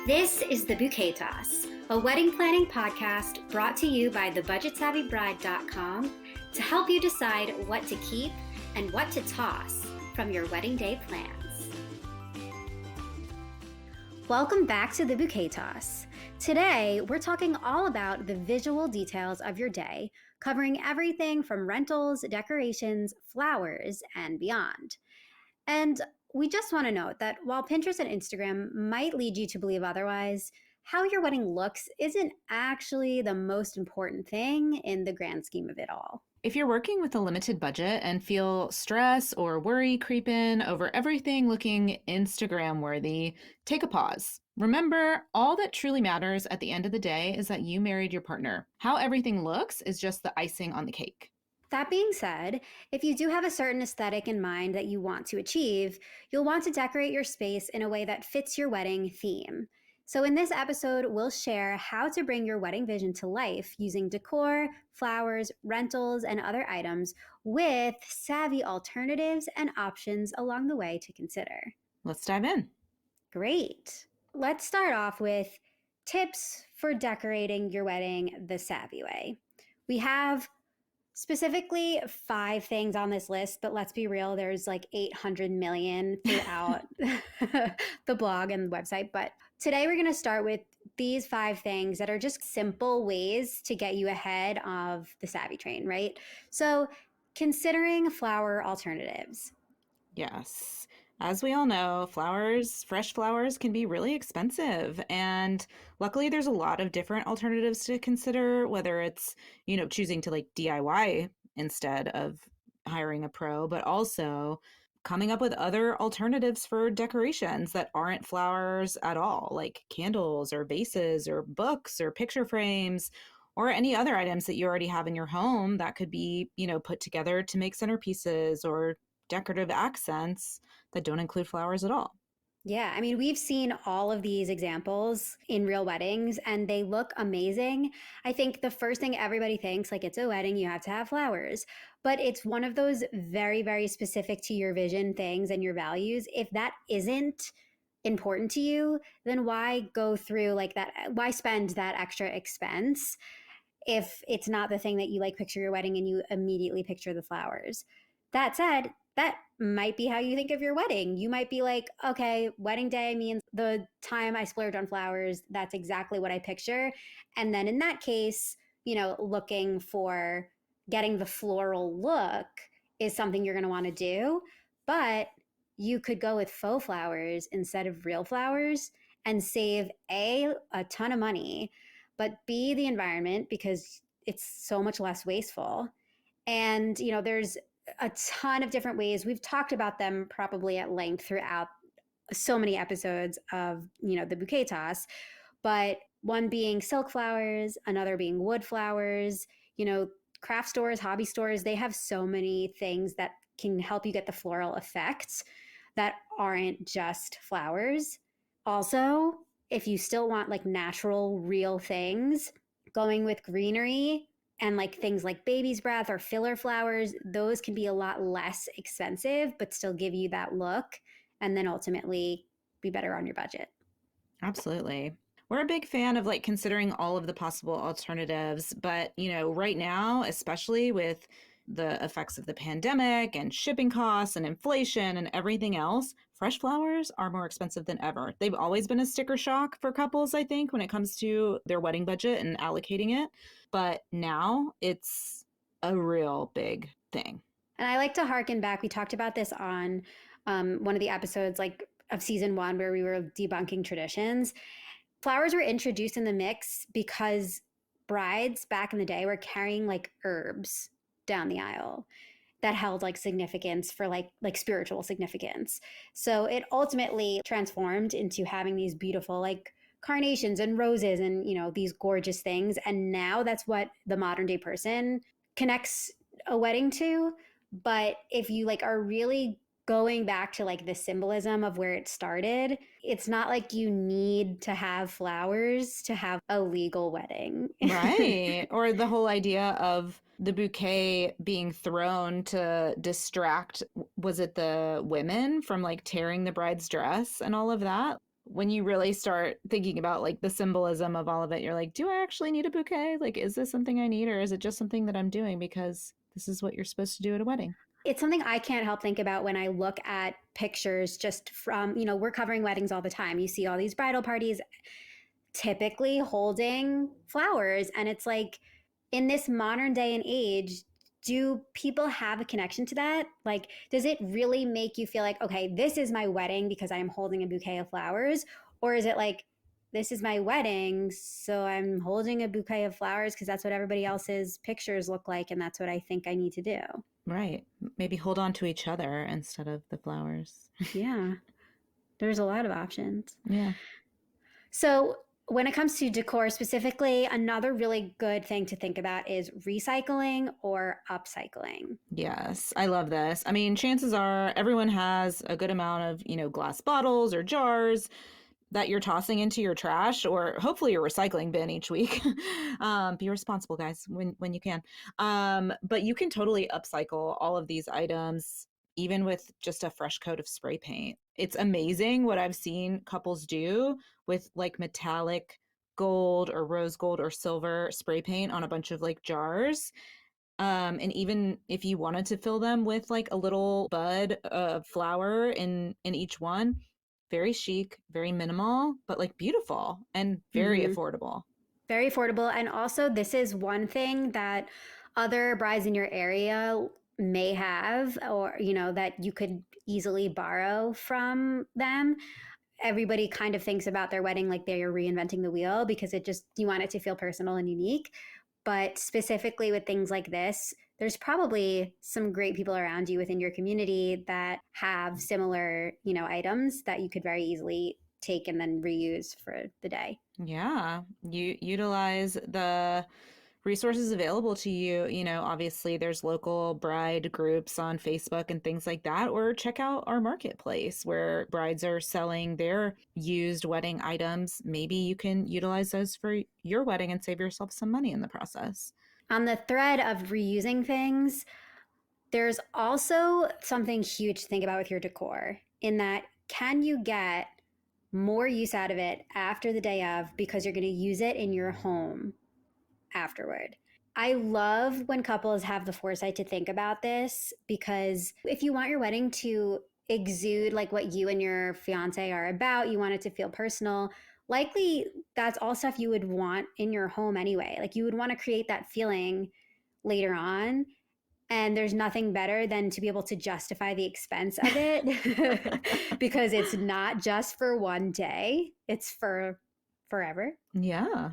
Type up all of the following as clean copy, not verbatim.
This is The Bouquet Toss, a wedding planning podcast brought to you by thebudgetsavvybride.com to help you decide what to keep and what to toss from your wedding day plans. Welcome back to The Bouquet Toss. Today, we're talking all about the visual details of your day, covering everything from rentals, decorations, flowers, and beyond. And we just want to note that while Pinterest and Instagram might lead you to believe otherwise, how your wedding looks isn't actually the most important thing in the grand scheme of it all. If you're working with a limited budget and feel stress or worry creep in over everything looking Instagram worthy, take a pause. Remember, all that truly matters at the end of the day is that you married your partner. How everything looks is just the icing on the cake. That being said, if you do have a certain aesthetic in mind that you want to achieve, you'll want to decorate your space in a way that fits your wedding theme. So in this episode, we'll share how to bring your wedding vision to life using decor, flowers, rentals, and other items with savvy alternatives and options along the way to consider. Let's dive in. Great. Let's start off with tips for decorating your wedding the savvy way. We have specifically 5 things on this list, but let's be real, there's like 800 million throughout the blog and the website. But today we're going to start with these 5 things that are just simple ways to get you ahead of the savvy train, right? So considering flower alternatives. Yes. As we all know, fresh flowers can be really expensive. And luckily, there's a lot of different alternatives to consider, whether it's, choosing to DIY instead of hiring a pro, but also coming up with other alternatives for decorations that aren't flowers at all, like candles or vases or books or picture frames or any other items that you already have in your home that could be, put together to make centerpieces or decorative accents that don't include flowers at all. Yeah, I mean, we've seen all of these examples in real weddings and they look amazing. I think the first thing everybody thinks, like, it's a wedding, you have to have flowers. But it's one of those very, very specific to your vision things and your values. If that isn't important to you, then why go through like that? Why spend that extra expense if it's not the thing that you picture your wedding and you immediately picture the flowers? That said, that might be how you think of your wedding. You might be like, okay, wedding day means the time I splurge on flowers. That's exactly what I picture. And then in that case, looking for getting the floral look is something you're going to want to do. But you could go with faux flowers instead of real flowers and save a ton of money, but B, the environment, because it's so much less wasteful. And, there's a ton of different ways. We've talked about them probably at length throughout so many episodes of, the bouquet toss, but one being silk flowers, another being wood flowers, craft stores, hobby stores, they have so many things that can help you get the floral effects that aren't just flowers. Also, if you still want natural, real things, going with greenery and things like baby's breath or filler flowers, those can be a lot less expensive, but still give you that look and then ultimately be better on your budget. Absolutely. We're a big fan of considering all of the possible alternatives, but right now, especially with the effects of the pandemic and shipping costs and inflation and everything else, fresh flowers are more expensive than ever. They've always been a sticker shock for couples, I think, when it comes to their wedding budget and allocating it. But now it's a real big thing. And I like to harken back. We talked about this on one of the episodes of season 1 where we were debunking traditions. Flowers were introduced in the mix because brides back in the day were carrying herbs down the aisle that held significance for spiritual significance. So it ultimately transformed into having these beautiful carnations and roses and these gorgeous things. And now that's what the modern day person connects a wedding to. But if you are really going back to the symbolism of where it started, it's not like you need to have flowers to have a legal wedding. Right. Or the whole idea of the bouquet being thrown to distract, was it the women from tearing the bride's dress and all of that? when you really start thinking about like the symbolism of all of it, you're like, do I actually need a bouquet? Like, is this something I need, or is it just something that I'm doing because this is what you're supposed to do at a wedding? It's something I can't help think about when I look at pictures just from, we're covering weddings all the time. You see all these bridal parties typically holding flowers. And it's like, in this modern day and age, do people have a connection to that? Like, does it really make you feel like, okay, this is my wedding because I'm holding a bouquet of flowers? Or is it like, this is my wedding, so I'm holding a bouquet of flowers because that's what everybody else's pictures look like, and that's what I think I need to do? Right. Maybe hold on to each other instead of the flowers. Yeah, there's a lot of options. Yeah. So, when it comes to decor specifically, another really good thing to think about is recycling or upcycling. Yes, I love this. I mean, chances are everyone has a good amount of, glass bottles or jars that you're tossing into your trash or hopefully your recycling bin each week. Be responsible, guys, when you can. But you can totally upcycle all of these items, even with just a fresh coat of spray paint. It's amazing what I've seen couples do with like metallic gold or rose gold or silver spray paint on a bunch of like jars. And even if you wanted to fill them with like a little bud of flower in each one, very chic, very minimal, but like beautiful and very Mm-hmm. affordable. Very affordable. And also, this is one thing that other brides in your area may have, or, that you could easily borrow from them. Everybody kind of thinks about their wedding like they're reinventing the wheel because you want it to feel personal and unique. But specifically with things like this, there's probably some great people around you within your community that have similar, items that you could very easily take and then reuse for the day. Yeah, you utilize the resources available to you. Obviously there's local bride groups on Facebook and things like that, or check out our marketplace where brides are selling their used wedding items. Maybe you can utilize those for your wedding and save yourself some money in the process. On the thread of reusing things, there's also something huge to think about with your decor in that, can you get more use out of it after the day of because you're going to use it in your home afterward? I love when couples have the foresight to think about this, because if you want your wedding to exude like what you and your fiance are about, you want it to feel personal, likely that's all stuff you would want in your home anyway. Like, you would want to create that feeling later on. And there's nothing better than to be able to justify the expense of it because it's not just for one day, it's for forever. Yeah.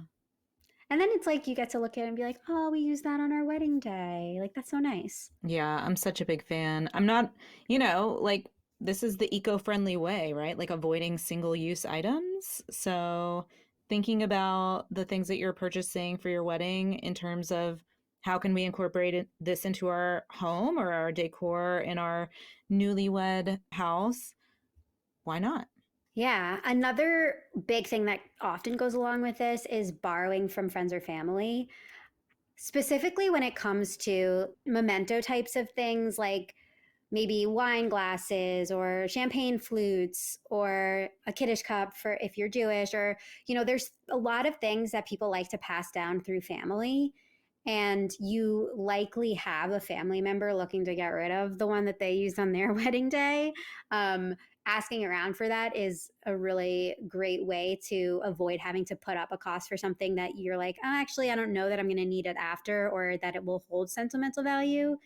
And then it's like you get to look at it and be like, oh, we used that on our wedding day. Like, that's so nice. Yeah, I'm such a big fan. I'm not, like this is the eco-friendly way, right? Like avoiding single-use items. So thinking about the things that you're purchasing for your wedding in terms of how can we incorporate this into our home or our decor in our newlywed house? Why not? Yeah. Another big thing that often goes along with this is borrowing from friends or family, specifically when it comes to memento types of things like maybe wine glasses or champagne flutes or a kiddush cup for if you're Jewish, or, there's a lot of things that people like to pass down through family. And you likely have a family member looking to get rid of the one that they used on their wedding day. Um, Asking around for that is a really great way to avoid having to put up a cost for something that you're like, oh, actually, I don't know that I'm going to need it after, or that it will hold sentimental value.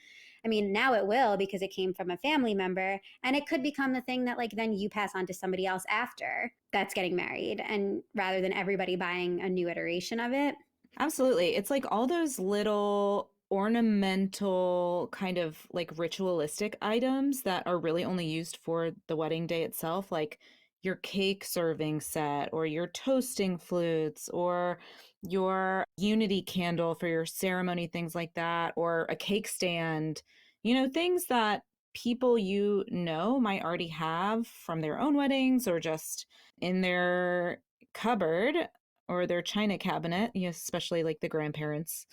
I mean, now it will because it came from a family member, and it could become the thing that like then you pass on to somebody else after that's getting married, and rather than everybody buying a new iteration of it. Absolutely. It's like all those little ornamental kind of like ritualistic items that are really only used for the wedding day itself, like your cake serving set or your toasting flutes or your unity candle for your ceremony, things like that, or a cake stand, things that people might already have from their own weddings or just in their cupboard or their china cabinet, especially like the grandparents'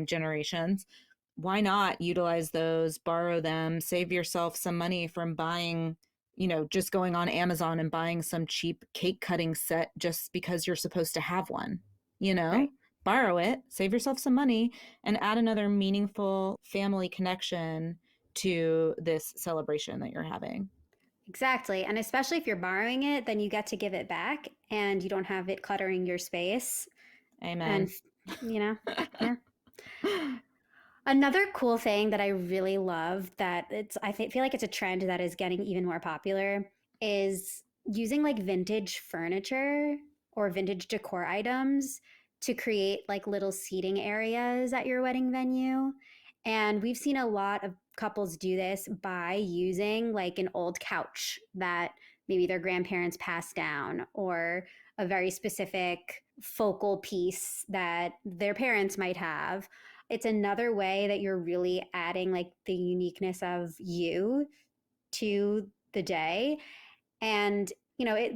generations. Why not utilize those, borrow them, save yourself some money from buying just going on Amazon and buying some cheap cake cutting set just because you're supposed to have one. You know, Right. borrow it, save yourself some money, and add another meaningful family connection to this celebration that you're having. Exactly. And especially if you're borrowing it, then you get to give it back and you don't have it cluttering your space. And, Amen. you know, yeah. Another cool thing that I really love that feel like it's a trend that is getting even more popular is using like vintage furniture or vintage decor items to create like little seating areas at your wedding venue. And we've seen a lot of couples do this by using like an old couch that maybe their grandparents passed down, or a very specific focal piece that their parents might have. It's another way that you're really adding like the uniqueness of you to the day. And,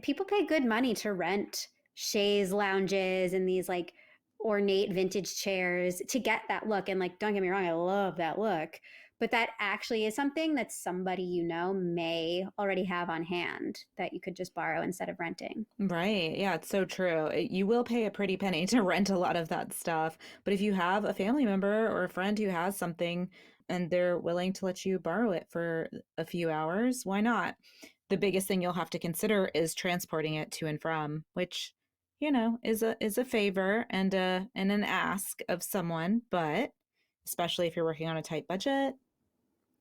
people pay good money to rent chaise lounges and these like ornate vintage chairs to get that look. And like, don't get me wrong, I love that look. But that actually is something that somebody may already have on hand that you could just borrow instead of renting. Right. Yeah, it's so true. You will pay a pretty penny to rent a lot of that stuff. But if you have a family member or a friend who has something and they're willing to let you borrow it for a few hours, why not? The biggest thing you'll have to consider is transporting it to and from, which, is a favor and an ask of someone, but especially if you're working on a tight budget,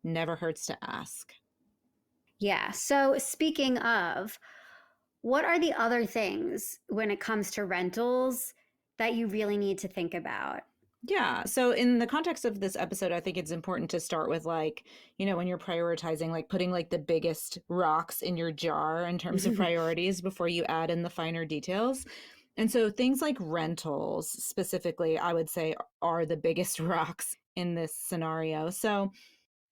never hurts to ask. Yeah. So, speaking of, what are the other things when it comes to rentals that you really need to think about? Yeah. So in the context of this episode, I think it's important to start with like, when you're prioritizing, like putting like the biggest rocks in your jar in terms of priorities before you add in the finer details. And so things like rentals specifically, I would say are the biggest rocks in this scenario. So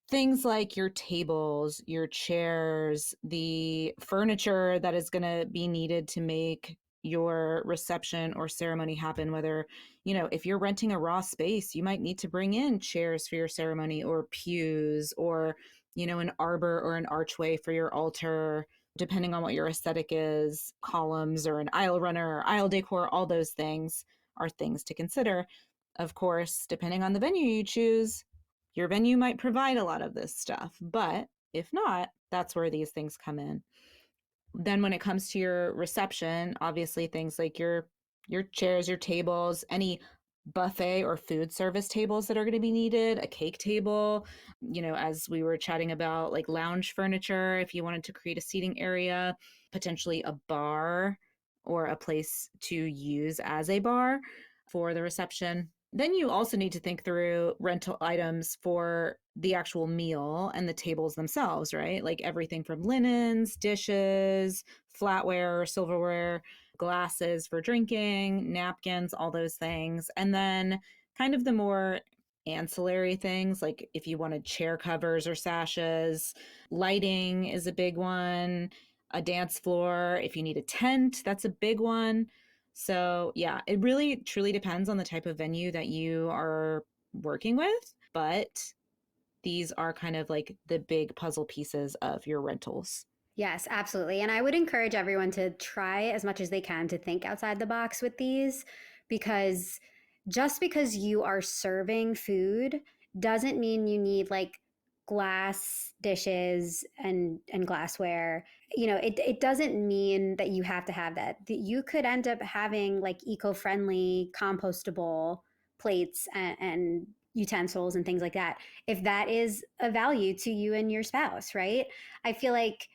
things like your tables, your chairs, the furniture that is going to be needed to make your reception or ceremony happen. Whether, if you're renting a raw space, you might need to bring in chairs for your ceremony or pews or, an arbor or an archway for your altar, depending on what your aesthetic is, columns or an aisle runner or aisle decor, all those things are things to consider. Of course, depending on the venue you choose, your venue might provide a lot of this stuff, but if not, that's where these things come in. Then when it comes to your reception, obviously things like your chairs, your tables, any buffet or food service tables that are going to be needed, a cake table, as we were chatting about, like lounge furniture if you wanted to create a seating area, potentially a bar or a place to use as a bar for the reception. Then you also need to think through rental items for the actual meal and the tables themselves, right? Like everything from linens, dishes, flatware, silverware, glasses for drinking, napkins, all those things. And then kind of the more ancillary things, like if you wanted chair covers or sashes, lighting is a big one, a dance floor, if you need a tent, that's a big one. So, yeah, it really truly depends on the type of venue that you are working with, but these are kind of like the big puzzle pieces of your rentals. Yes, absolutely. And I would encourage everyone to try as much as they can to think outside the box with these, because just because you are serving food doesn't mean you need like glass dishes and glassware. It doesn't mean that you have to have that. You could end up having like eco-friendly compostable plates and utensils and things like that, if that is a value to you and your spouse, right? I feel like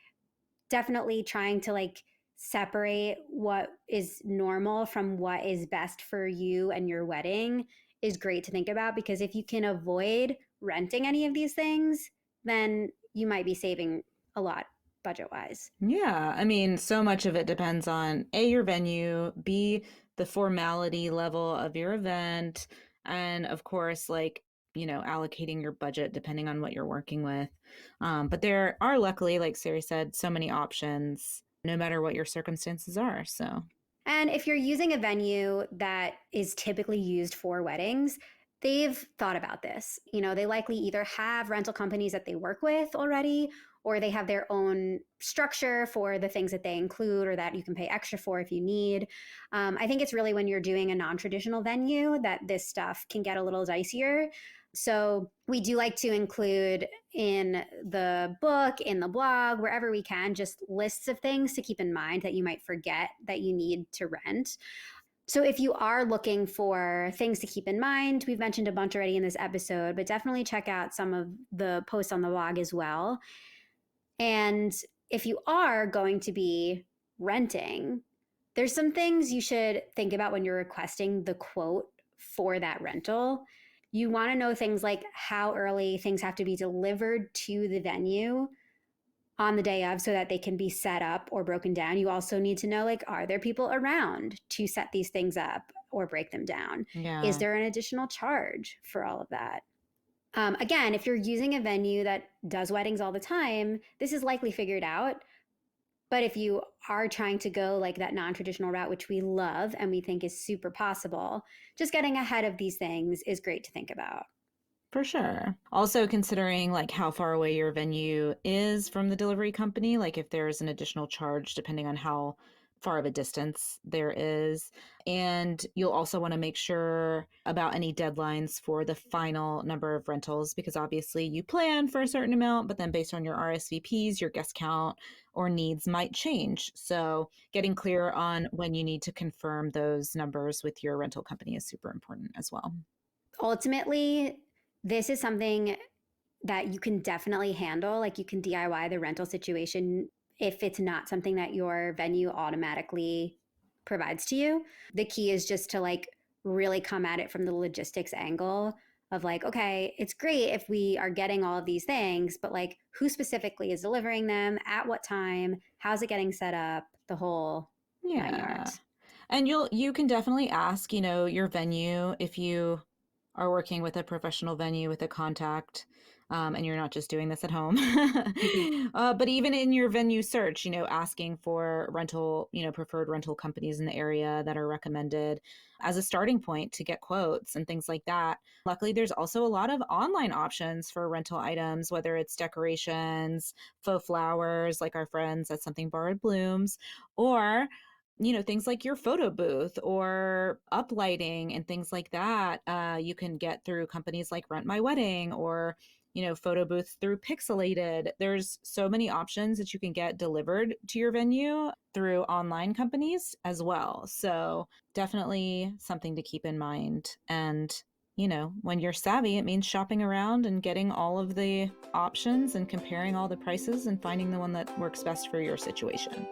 definitely trying to like separate what is normal from what is best for you and your wedding is great to think about, because if you can avoid renting any of these things, then you might be saving a lot budget wise. Yeah, I mean, so much of it depends on A, your venue, B, the formality level of your event, and of course, like, allocating your budget depending on what you're working with. But there are luckily, like Sari said, so many options no matter what your circumstances are. So, And if you're using a venue that is typically used for weddings, they've thought about this. They likely either have rental companies that they work with already, or they have their own structure for the things that they include or that you can pay extra for if you need. I think it's really when you're doing a non traditional venue that this stuff can get a little dicier. So we do like to include in the book, in the blog, wherever we can, just lists of things to keep in mind that you might forget that you need to rent. So if you are looking for things to keep in mind, we've mentioned a bunch already in this episode, but definitely check out some of the posts on the blog as well. And if you are going to be renting, there's some things you should think about when you're requesting the quote for that rental. You want to know things like how early things have to be delivered to the venue on the day of so that they can be set up or broken down. You also need to know, like, are there people around to set these things up or break them down? Is Yeah, there an additional charge for all of that? Again, if you're using a venue that does weddings all the time, this is likely figured out. But if you are trying to go like that non traditional route, which we love and we think is super possible, just getting ahead of these things is great to think about. for sure. Also considering like how far away your venue is from the delivery company, like if there's an additional charge depending on how far of a distance there is. And you'll also want to make sure about any deadlines for the final number of rentals because obviously you plan for a certain amount, but then based on your RSVPs, your guest count or needs might change. So getting clear on when you need to confirm those numbers with your rental company is super important as well. Ultimately, this is something that you can definitely handle. Like you can DIY the rental situation if it's not something that your venue automatically provides to you. The key is just to like really come at it from the logistics angle of like, okay, it's great if we are getting all of these things, but like who specifically is delivering them, at what time, how's it getting set up, the whole nine Yeah. yards. And you can definitely ask, your venue if you are working with a professional venue with a contact, and you're not just doing this at home. But even in your venue search, asking for rental, preferred rental companies in the area that are recommended as a starting point to get quotes and things like that. Luckily, there's also a lot of online options for rental items, whether it's decorations, faux flowers, like our friends at Something Borrowed Blooms, or things like your photo booth or uplighting and things like that. You can get through companies like Rent My Wedding or, photo booths through Pixelated. There's so many options that you can get delivered to your venue through online companies as well. So definitely something to keep in mind. And when you're savvy, it means shopping around and getting all of the options and comparing all the prices and finding the one that works best for your situation.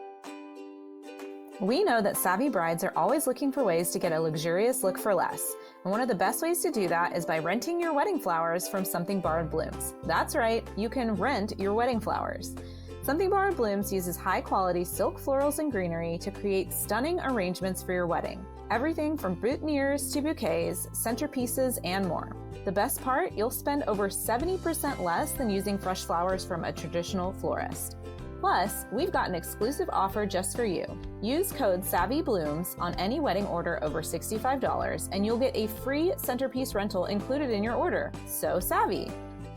We know that savvy brides are always looking for ways to get a luxurious look for less. And one of the best ways to do that is by renting your wedding flowers from Something Borrowed Blooms. That's right, you can rent your wedding flowers. Something Borrowed Blooms uses high-quality silk florals and greenery to create stunning arrangements for your wedding. Everything from boutonnieres to bouquets, centerpieces, and more. The best part, you'll spend over 70% less than using fresh flowers from a traditional florist. Plus, we've got an exclusive offer just for you. Use code SAVVYBLOOMS on any wedding order over $65 and you'll get a free centerpiece rental included in your order. So savvy!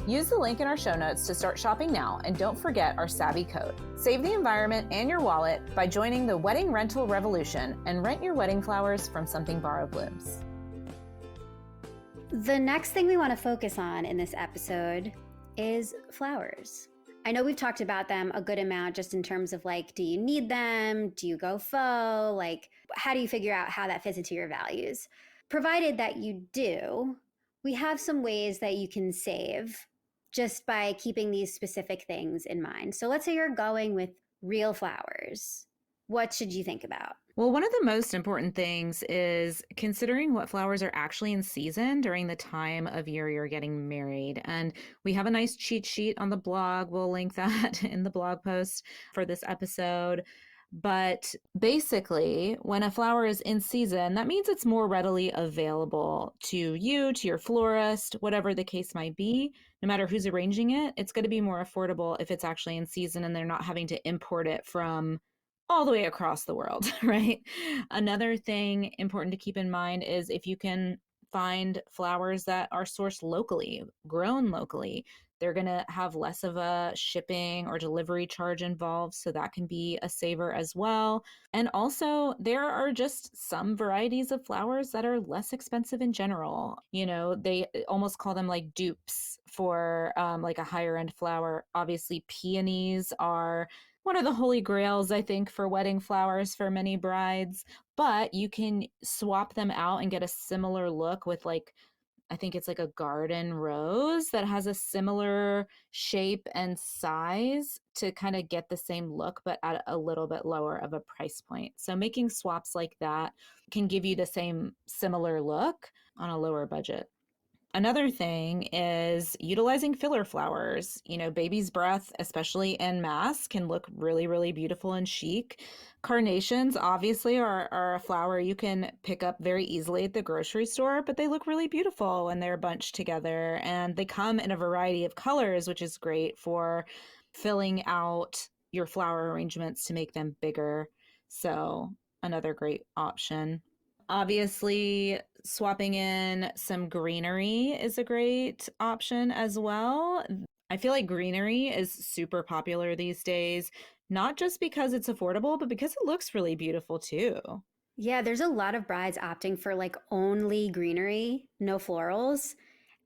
Use the link in our show notes to start shopping now and don't forget our savvy code. Save the environment and your wallet by joining the wedding rental revolution and rent your wedding flowers from Something Borrowed Blooms. The next thing we want to focus on in this episode is flowers. I know we've talked about them a good amount just in terms of like, do you need them? Do you go faux? Like, how do you figure out how that fits into your values? Provided that you do, we have some ways that you can save just by keeping these specific things in mind. So let's say you're going with real flowers. What should you think about? Well, one of the most important things is considering what flowers are actually in season during the time of year you're getting married. And we have a nice cheat sheet on the blog. We'll link that in the blog post for this episode. But basically, when a flower is in season, that means it's more readily available to you, to your florist, whatever the case might be. No matter who's arranging it, it's going to be more affordable if it's actually in season and they're not having to import it from all the way across the world, right? Another thing important to keep in mind is if you can find flowers that are sourced locally, grown locally, They're going to have less of a shipping or delivery charge involved, so that can be a saver as well. And also, there are just some varieties of flowers that are less expensive in general. They almost call them like dupes for like a higher end flower. Obviously, peonies are one of the holy grails, I think, for wedding flowers for many brides, but you can swap them out and get a similar look with like I think it's like a garden rose that has a similar shape and size to kind of get the same look, but at a little bit lower of a price point. So making swaps like that can give you the same similar look on a lower budget. Another thing is utilizing filler flowers. Baby's breath, especially en masse, can look really, really beautiful and chic. Carnations, obviously, are a flower you can pick up very easily at the grocery store, but they look really beautiful when they're bunched together. And they come in a variety of colors, which is great for filling out your flower arrangements to make them bigger. So, another great option. Obviously, swapping in some greenery is a great option as well. I feel like greenery is super popular these days, not just because it's affordable, but because it looks really beautiful too. Yeah, there's a lot of brides opting for like only greenery, no florals.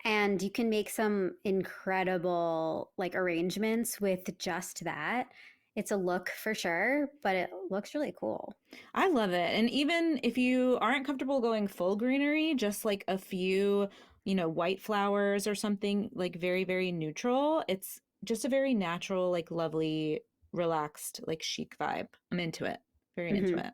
And you can make some incredible like arrangements with just that. It's a look for sure, but it looks really cool. I love it. And even if you aren't comfortable going full greenery, just like a few, white flowers or something like very, very neutral, it's just a very natural, like lovely, relaxed, like chic vibe. I'm into it. Very into Hmm. it.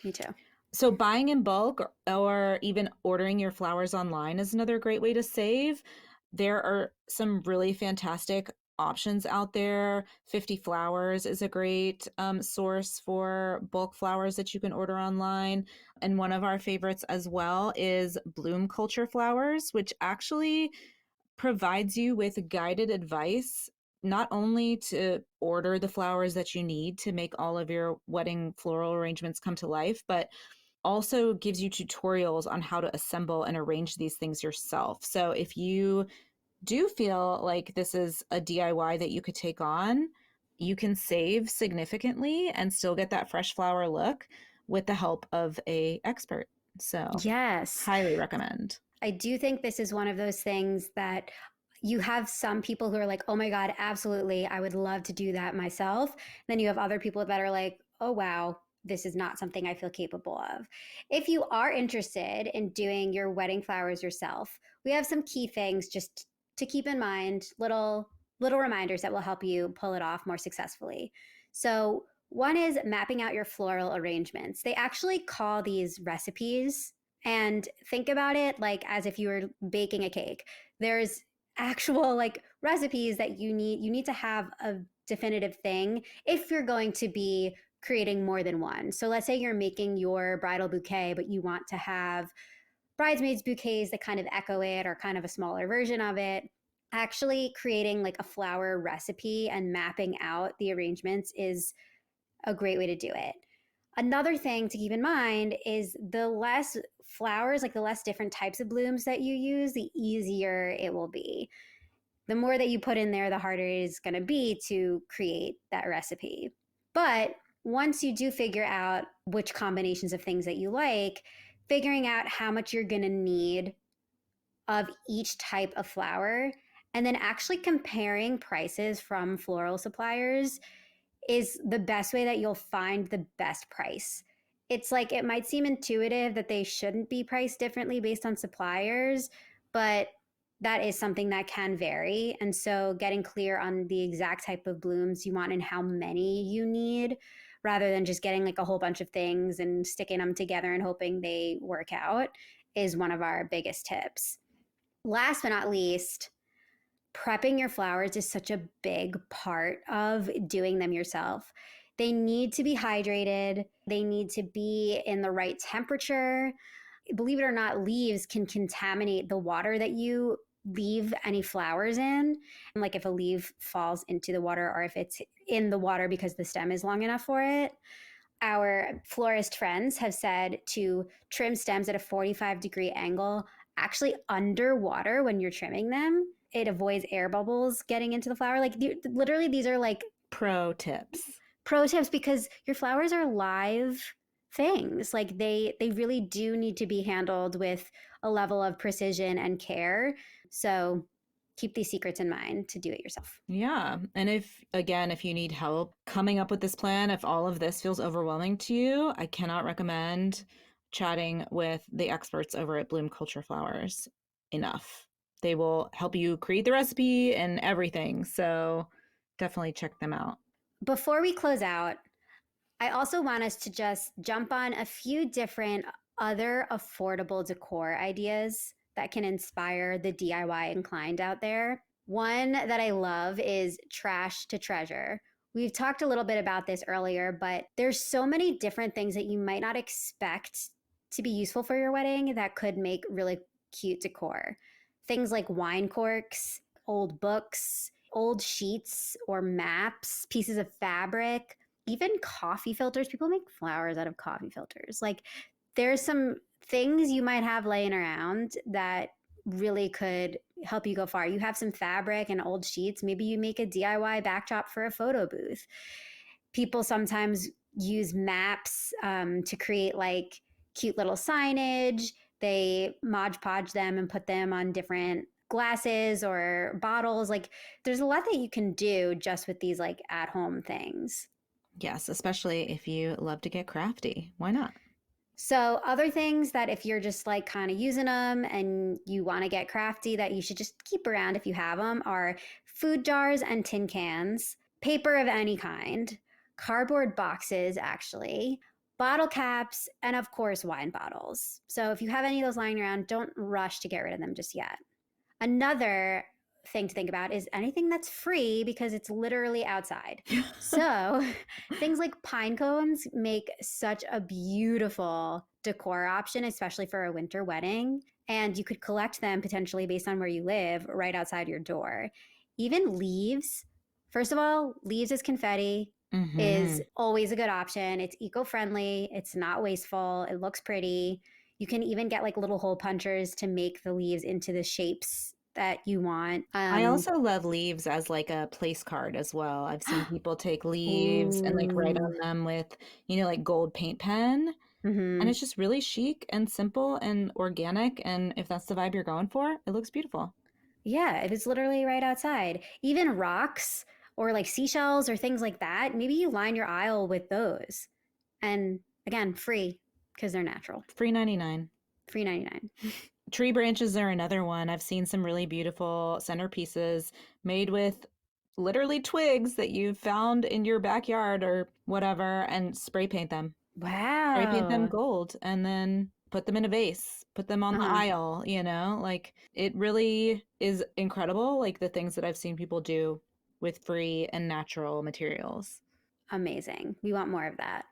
Me too. So buying in bulk or even ordering your flowers online is another great way to save. There are some really fantastic options out there. 50 Flowers is a great source for bulk flowers that you can order online. And one of our favorites as well is Bloom Culture Flowers, which actually provides you with guided advice not only to order the flowers that you need to make all of your wedding floral arrangements come to life, but also gives you tutorials on how to assemble and arrange these things yourself. So if you do feel like this is a DIY that you could take on, you can save significantly and still get that fresh flower look with the help of a expert. So, Yes. highly recommend. I do think this is one of those things that you have some people who are like, oh my God, absolutely. I would love to do that myself. Then you have other people that are like, oh wow, this is not something I feel capable of. If you are interested in doing your wedding flowers yourself, we have some key things just to keep in mind, little reminders that will help you pull it off more successfully. So, one is mapping out your floral arrangements. They actually call these recipes, and think about it like as if you were baking a cake. There's actual like recipes that you need to have a definitive thing if you're going to be creating more than one. So let's say you're making your bridal bouquet, but you want to have bridesmaids bouquets that kind of echo it or kind of a smaller version of it. Actually creating like a flower recipe and mapping out the arrangements is a great way to do it. Another thing to keep in mind is the less flowers, like the less different types of blooms that you use, the easier it will be. The more that you put in there, the harder it is going to be to create that recipe. But once you do figure out which combinations of things that you like, figuring out how much you're going to need of each type of flower, and then actually comparing prices from floral suppliers is the best way that you'll find the best price. It's like it might seem intuitive that they shouldn't be priced differently based on suppliers, but that is something that can vary. And so getting clear on the exact type of blooms you want and how many you need rather than just getting like a whole bunch of things and sticking them together and hoping they work out is one of our biggest tips. Last but not least, prepping your flowers is such a big part of doing them yourself. They need to be hydrated, they need to be in the right temperature. Believe it or not, leaves can contaminate the water that you leave any flowers in. And like if a leaf falls into the water or if it's in the water because the stem is long enough for it. Our florist friends have said to trim stems at a 45-degree angle, actually underwater when you're trimming them, it avoids air bubbles getting into the flower. Like literally, these are like Pro tips. pro tips because your flowers are live things. Like they really do need to be handled with a level of precision and care. So keep these secrets in mind to do it yourself. Yeah. And if you need help coming up with this plan, if all of this feels overwhelming to you, I cannot recommend chatting with the experts over at Bloom Culture Flowers enough. They will help you create the recipe and everything. So definitely check them out. Before we close out, I also want us to just jump on a few different other affordable decor ideas that can inspire the DIY inclined out there. One that I love is trash to treasure. We've talked a little bit about this earlier, but there's so many different things that you might not expect to be useful for your wedding that could make really cute decor. Things like wine corks, old books, old sheets or maps, pieces of fabric, even coffee filters. People make flowers out of coffee filters. Like there's some things you might have laying around that really could help you go far. You have some fabric and old sheets. Maybe you make a DIY backdrop for a photo booth. People sometimes use maps to create like cute little signage. They Mod Podge them and put them on different glasses or bottles. Like there's a lot that you can do just with these like at home things. Yes, especially if you love to get crafty. Why not? So, other things that if you're just like kind of using them and you want to get crafty, that you should just keep around if you have them are food jars and tin cans, paper of any kind, cardboard boxes, actually, bottle caps, and of course, wine bottles. So, if you have any of those lying around, don't rush to get rid of them just yet. Another thing to think about is anything that's free because it's literally outside. So, things like pine cones make such a beautiful decor option, especially for a winter wedding. And you could collect them potentially based on where you live right outside your door. Even leaves. First of all, leaves as confetti is Hmm. always a good option. It's eco friendly, it's not wasteful, it looks pretty. You can even get like little hole punchers to make the leaves into the shapes that you want. I also love leaves as like a place card as well. I've seen people take leaves and like write on Ooh. them with, like gold paint pen. And Mm-hmm. it's just really chic and simple and organic. And if that's the vibe you're going for, it looks beautiful. Yeah, if it's literally right outside. Even rocks or like seashells or things like that, maybe you line your aisle with those. And again, free because they're natural. Free 99. Free 99. Tree branches are another one. I've seen some really beautiful centerpieces made with literally twigs that you've found in your backyard or whatever and spray paint them. Spray paint them Wow. gold and then put them in a vase, put them on the Uh-huh. aisle, like it really is incredible, like the things that I've seen people do with free and natural materials. Amazing. We want more of that.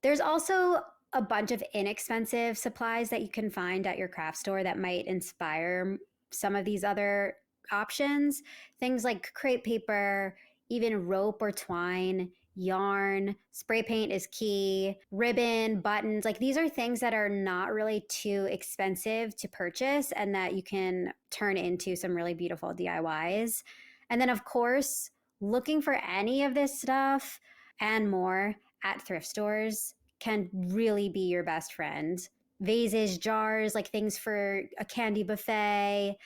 There's also a bunch of inexpensive supplies that you can find at your craft store that might inspire some of these other options. Things like crepe paper, even rope or twine, yarn, spray paint is key, ribbon, buttons. Like these are things that are not really too expensive to purchase and that you can turn into some really beautiful DIYs. And then, of course, looking for any of this stuff and more at thrift stores can really be your best friend. Vases, jars, like things for a candy buffet.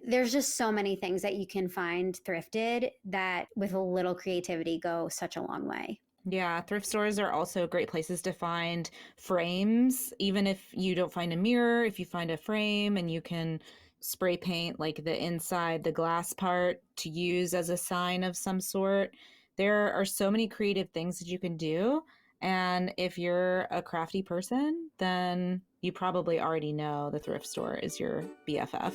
There's just so many things that you can find thrifted that with a little creativity go such a long way. Yeah, thrift stores are also great places to find frames. Even if you don't find a mirror, if you find a frame and you can spray paint like the inside, the glass part to use as a sign of some sort. There are so many creative things that you can do. And if you're a crafty person, then you probably already know the thrift store is your BFF.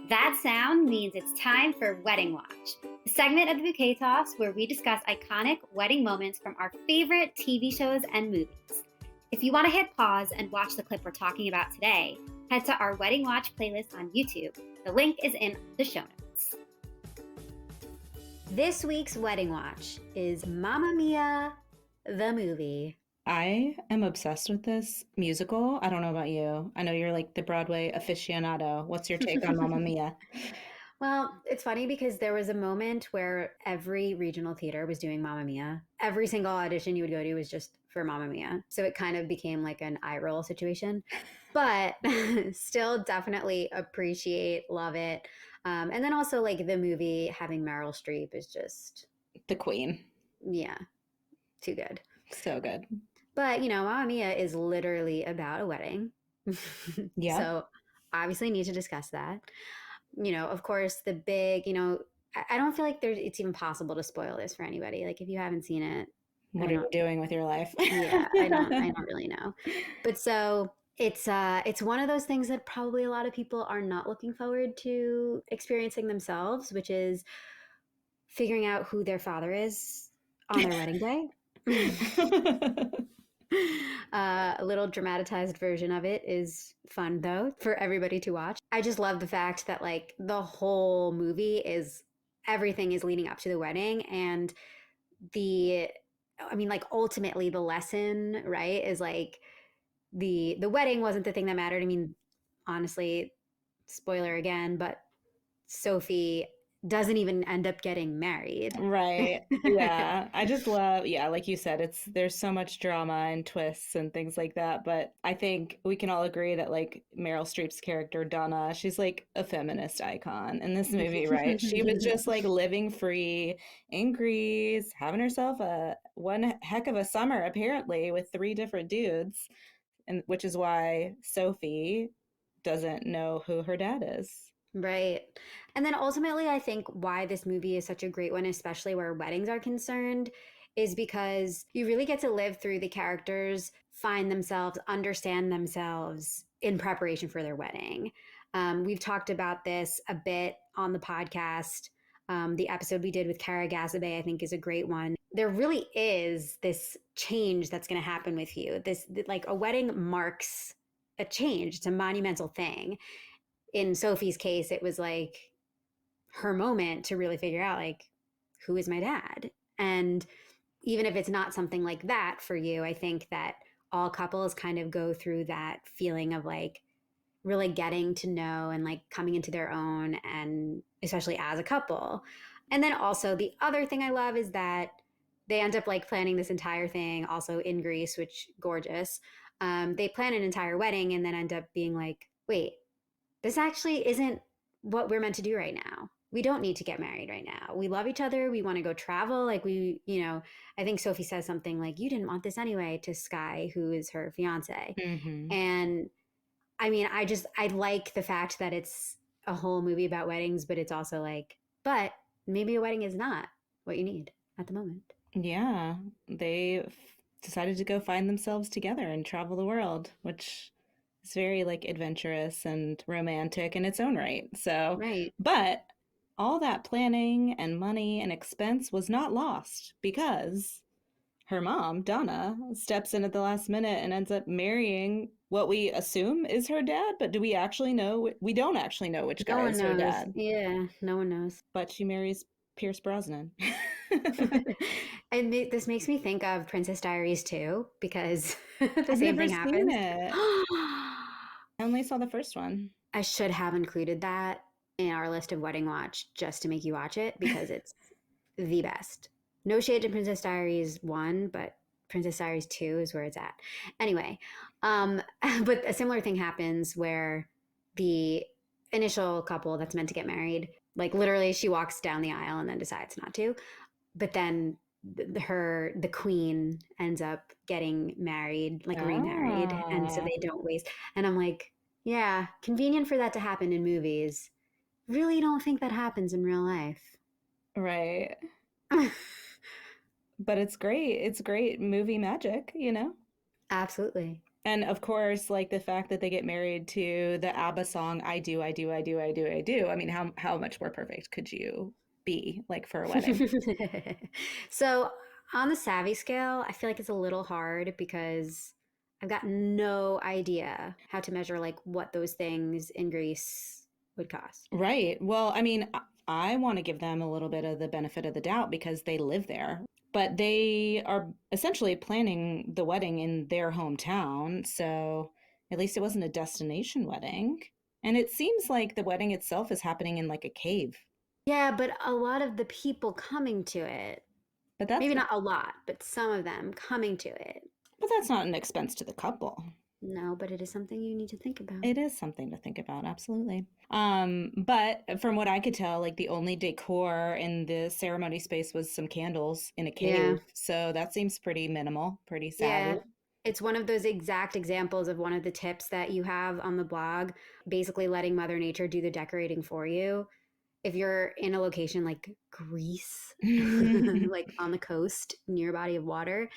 That sound means it's time for Wedding Watch, a segment of the Bouquet Toss where we discuss iconic wedding moments from our favorite TV shows and movies. If you want to hit pause and watch the clip we're talking about today, head to our Wedding Watch playlist on YouTube. The link is in the show notes. This week's Wedding Watch is Mamma Mia, the movie. I am obsessed with this musical. I don't know about you. I know you're like the Broadway aficionado. What's your take on Mamma Mia? Well, it's funny because there was a moment where every regional theater was doing Mamma Mia. Every single audition you would go to was just for Mamma Mia. So it kind of became like an eye roll situation. But still definitely appreciate, love it. And then also like the movie having Meryl Streep is just, The Queen. yeah, too good. So good. But, you know, Mamma Mia is literally about a wedding. Yep. So obviously need to discuss that. You know, of course, the big, you know, I don't feel like there's it's even possible to spoil this for anybody. Like if you haven't seen it, What I are you don't doing with your life? yeah, I don't really know. But so it's one of those things that probably a lot of people are not looking forward to experiencing themselves, which is figuring out who their father is on their wedding day. A little dramatized version of it is fun though for everybody to watch. I just love the fact that like the whole movie is everything is leading up to the wedding and the I mean like ultimately the lesson, right, is like the wedding wasn't the thing that mattered. I mean, honestly, spoiler again, but Sophie doesn't even end up getting married. Right. Yeah. I just love, yeah, like you said, there's so much drama and twists and things like that. But I think we can all agree that like Meryl Streep's character, Donna, she's like a feminist icon in this movie, right? She was just like living free in Greece, having herself a one heck of a summer, apparently, with three different dudes, and which is why Sophie doesn't know who her dad is. Right. And then ultimately, I think why this movie is such a great one, especially where weddings are concerned, is because you really get to live through the characters, find themselves, understand themselves in preparation for their wedding. We've talked about this a bit on the podcast. The episode we did with Cara Gazabay, I think, is a great one. There really is this change that's going to happen with you. This, like, a wedding marks a change, it's a monumental thing. In Sophie's case, it was like her moment to really figure out like who is my dad. And even if it's not something like that for you, I think that all couples kind of go through that feeling of like really getting to know and like coming into their own and especially as a couple. And then also the other thing I love is that they end up like planning this entire thing also in Greece, which gorgeous. They plan an entire wedding and then end up being like, wait, this actually isn't what we're meant to do right now. We don't need to get married right now. We love each other. We want to go travel. Like we, you know, I think Sophie says something like, you didn't want this anyway to Sky, who is her fiance. Hmm. And I mean, I like the fact that it's a whole movie about weddings, but it's also like, but maybe a wedding is not what you need at the moment. Yeah, they decided to go find themselves together and travel the world, which is very like adventurous and romantic in its own right. So, Right. but all that planning and money and expense was not lost because her mom, Donna, steps in at the last minute and ends up marrying what we assume is her dad, but do we actually know? We don't actually know which No guy one is her knows. dad, Yeah, no one knows. but she marries Pierce Brosnan. And this makes me think of Princess Diaries too, because the I've same never thing seen happens. it. I only saw the first one. I should have included that in our list of wedding watch just to make you watch it because it's the best. No shade to Princess Diaries 1, but Princess Diaries 2 is where it's at. Anyway, um, but a similar thing happens where the initial couple that's meant to get married, like literally she walks down the aisle and then decides not to. But then the queen ends up getting married, like remarried, and so Ah, they don't waste. And I'm like, yeah, convenient for that to happen in movies. Really don't think that happens in real life. right. But it's great. It's great movie magic, you know? Absolutely. And of course, like the fact that they get married to the ABBA song "I Do, I Do, I Do, I Do, I Do." I mean, how much more perfect could you be like for a wedding? So on the savvy scale, I feel like it's a little hard because I've got no idea how to measure like what those things in Greece would cost. Right. Well, I mean, I want to give them a little bit of the benefit of the doubt because they live there, but they are essentially planning the wedding in their hometown. So at least it wasn't a destination wedding. And it seems like the wedding itself is happening in like a cave. Yeah, but a lot of the people coming to it, But that's maybe not a lot, but some of them coming to it. but that's not an expense to the couple. No, but it is something you need to think about. It is something to think about, absolutely. But from what I could tell, like the only decor in the ceremony space was some candles in a Yeah. cave. So that seems pretty minimal, pretty Yeah. savvy. It's one of those exact examples of one of the tips that you have on the blog, basically letting Mother Nature do the decorating for you. If you're in a location like Greece, like on the coast near a body of water,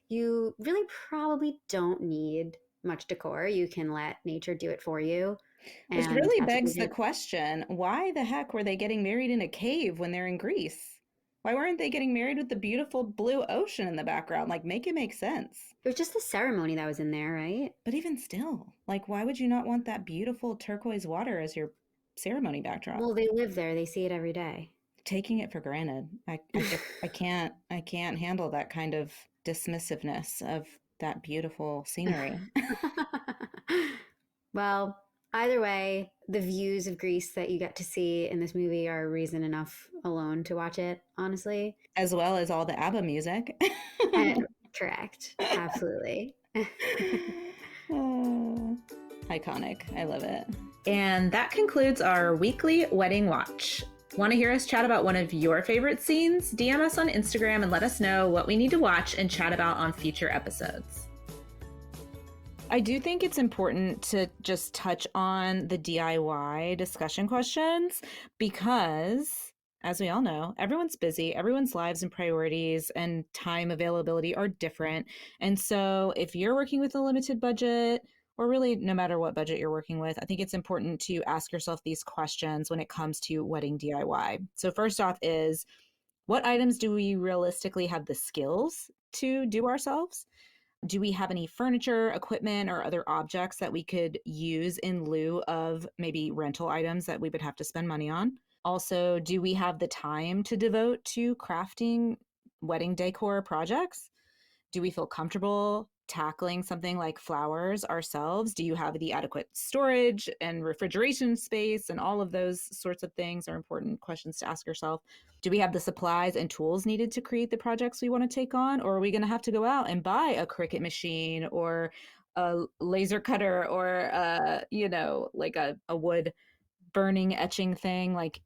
you really probably don't need much decor. You can let nature do it for you Which and really magically begs do the it. question, why the heck were they getting married in a cave when they're in Greece? Why weren't they getting married with the beautiful blue ocean in the background? Like, make it make sense. It was just the ceremony that was in there, right? But even still, like, why would you not want that beautiful turquoise water as your ceremony backdrop? Well, they live there. They see it every day. Taking it for granted. I can't handle that kind of dismissiveness of that beautiful scenery. Well, either way, the views of Greece that you get to see in this movie are reason enough alone to watch it, honestly. As well as all the ABBA music. Uh, Correct. Absolutely. Oh, iconic. I love it. And that concludes our weekly wedding watch. Want to hear us chat about one of your favorite scenes? DM us on Instagram and let us know what we need to watch and chat about on future episodes. I do think it's important to just touch on the DIY discussion questions because, as we all know, everyone's busy, everyone's lives and priorities and time availability are different. And so, if you're working with a limited budget, or really no matter what budget you're working with, I think it's important to ask yourself these questions when it comes to wedding DIY. So, first off, is what items do we realistically have the skills to do ourselves? Do we have any furniture, equipment, or other objects that we could use in lieu of maybe rental items that we would have to spend money on? Also, do we have the time to devote to crafting wedding decor projects? Do we feel comfortable tackling something like flowers ourselves? Do you have the adequate storage and refrigeration space? And all of those sorts of things are important questions to ask yourself. Do we have the supplies and tools needed to create the projects we want to take on? Or are we going to have to go out and buy a Cricut machine or a laser cutter or, like a wood burning etching thing? Like,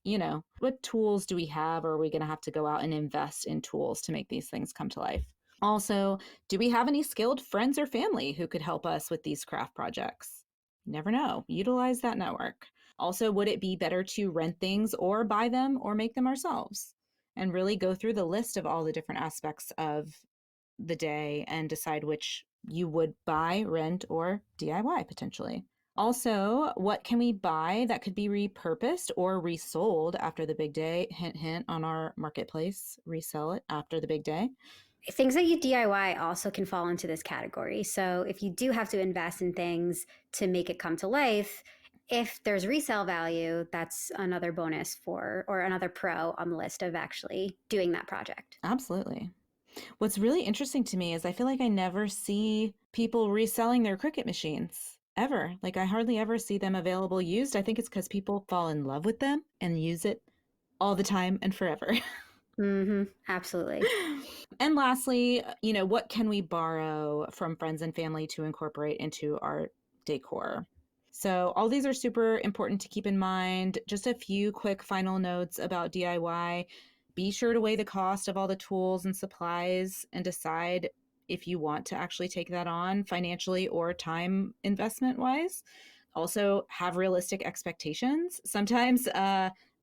what tools do we have? Or are we going to have to go out and invest in tools to make these things come to life? Also, do we have any skilled friends or family who could help us with these craft projects? You never know. Utilize that network. Also, would it be better to rent things or buy them or make them ourselves? And really go through the list of all the different aspects of the day and decide which you would buy, rent, or DIY potentially. Also, what can we buy that could be repurposed or resold after the big day? Hint, hint on our marketplace, resell it after the big day. Things that you DIY also can fall into this category. So if you do have to invest in things to make it come to life, if there's resale value, that's another bonus for, or another pro on the list of actually doing that project. Absolutely. What's really interesting to me is I feel like I never see people reselling their Cricut machines ever. Like I hardly ever see them available used. I think it's because people fall in love with them and use it all the time and forever. Absolutely. And lastly, what can we borrow from friends and family to incorporate into our decor? So, all these are super important to keep in mind. Just a few quick final notes about DIY. Be sure to weigh the cost of all the tools and supplies and decide if you want to actually take that on financially or time investment wise. Also, have realistic expectations. Sometimes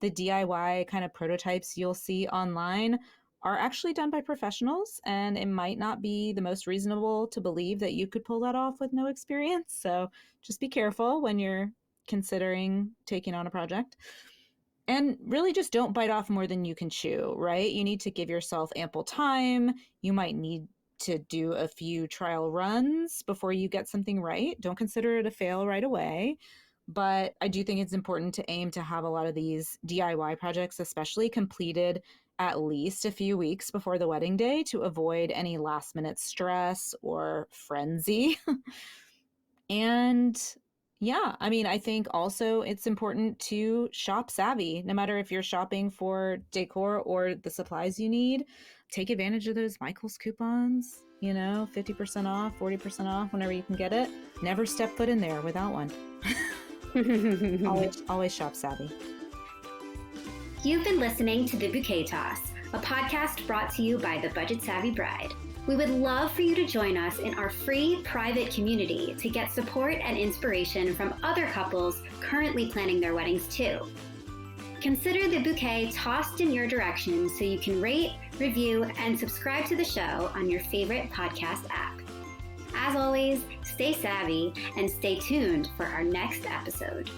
the DIY kind of prototypes you'll see online are actually done by professionals, and it might not be the most reasonable to believe that you could pull that off with no experience. So just be careful when you're considering taking on a project. And really just don't bite off more than you can chew, right? You need to give yourself ample time. You might need to do a few trial runs before you get something right. Don't consider it a fail right away. But I do think it's important to aim to have a lot of these DIY projects, especially completed at least a few weeks before the wedding day to avoid any last minute stress or frenzy. And Yeah, I mean, I think also it's important to shop savvy, no matter if you're shopping for decor or the supplies you need. Take advantage of those Michael's coupons, 50% off, 40% off whenever you can get it. Never step foot in there without one. Always shop savvy. You've been listening to The Bouquet Toss, a podcast brought to you by the Budget Savvy Bride. We would love for you to join us in our free private community to get support and inspiration from other couples currently planning their weddings too. Consider the bouquet tossed in your direction so you can rate, review, and subscribe to the show on your favorite podcast app. As always, stay savvy and stay tuned for our next episode.